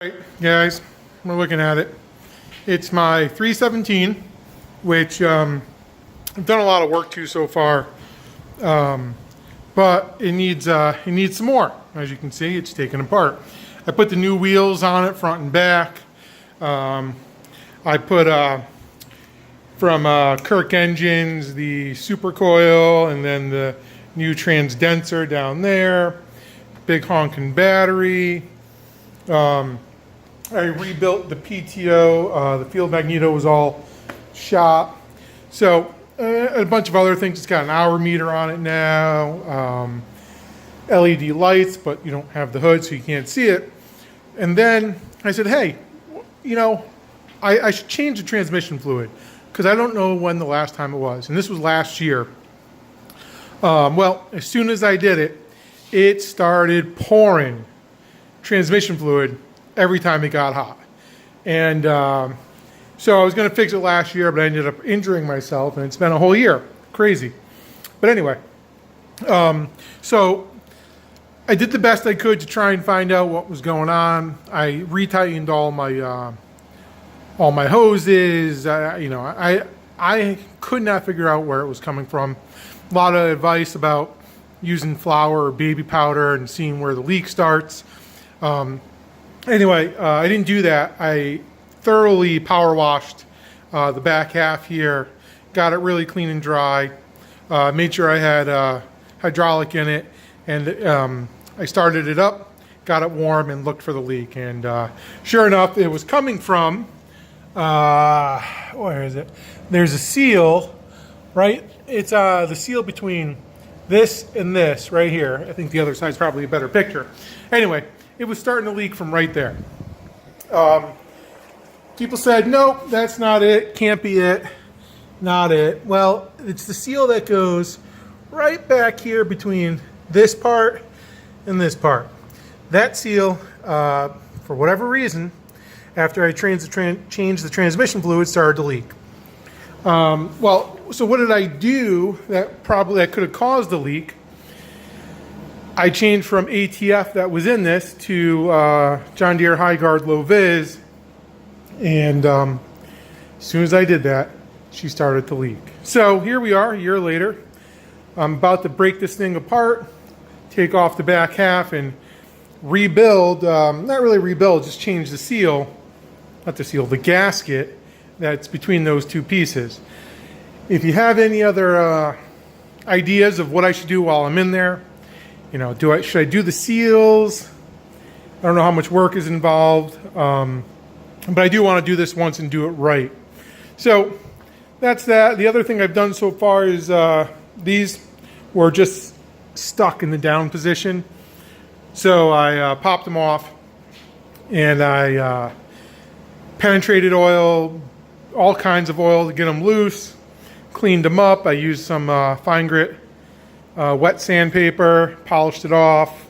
Right, guys, we're looking at it. It's my 317, which I've done a lot of work to so far, but it needs some more. As you can see, it's taken apart. I put the new wheels on it, front and back. I put from Kirk Engines the super coil, and then the new transdenser down there. Big honking battery. I rebuilt the PTO, the field magneto was all shot. So a bunch of other things. It's got an hour meter on it now, LED lights, but you don't have the hood so you can't see it. And then I said, hey, you know, I should change the transmission fluid because I don't know when the last time it was. And this was last year. Well, as soon as I did it, it started pouring transmission fluid every time it got hot. And so I was going to fix it last year, but I ended up injuring myself, and it's been a whole year. Crazy. But anyway, so I did the best I could to try and find out what was going on. I retightened all my hoses. I could not figure out where it was coming from. A lot of advice about using flour or baby powder and seeing where the leak starts. Anyway, I didn't do that. I thoroughly power washed the back half here, got it really clean and dry, made sure I had hydraulic in it, and I started it up, got it warm, and looked for the leak. And sure enough, it was coming from, where is it? There's a seal, right? It's the seal between this and this right here. I think the other side's probably a better picture. Anyway, it was starting to leak from right there. People said, nope, that's not it, can't be it, not it. Well, it's the seal that goes right back here between this part and this part. That seal, for whatever reason, after I changed the transmission fluid, started to leak. Well, so what did I do that could have caused the leak? I changed from ATF that was in this to John Deere High Guard Low Vis, and as soon as I did that, she started to leak. So here we are, a year later. I'm about to break this thing apart, take off the back half, and rebuild, not really rebuild, just change the seal, not the seal, the gasket that's between those two pieces. If you have any other ideas of what I should do while I'm in there, you know, should I do the seals? I don't know how much work is involved, but I do want to do this once and do it right. So that's that. The other thing I've done so far is these were just stuck in the down position. So I popped them off, and I penetrated oil, all kinds of oil to get them loose, cleaned them up. I used some fine grit wet sandpaper, polished it off,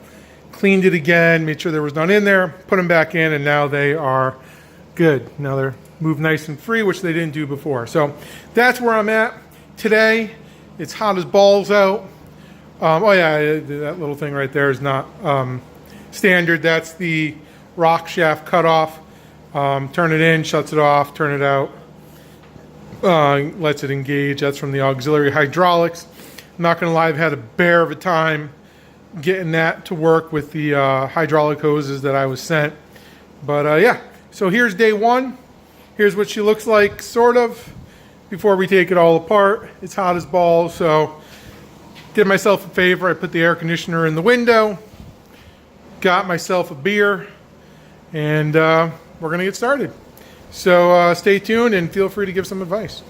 cleaned it again, made sure there was none in there, put them back in, and now they are good. Now they're moved nice and free, which they didn't do before. So that's where I'm at today. It's hot as balls out. Oh yeah, that little thing right there is not standard. That's the rock shaft cutoff. Turn it in, shuts it off, turn it out, lets it engage. That's from the auxiliary hydraulics. I'm not going to lie, I've had a bear of a time getting that to work with the hydraulic hoses that I was sent. But yeah, so here's day one. Here's what she looks like, sort of, before we take it all apart. It's hot as balls, so did myself a favor. I put the air conditioner in the window, got myself a beer, and we're going to get started. So stay tuned and feel free to give some advice.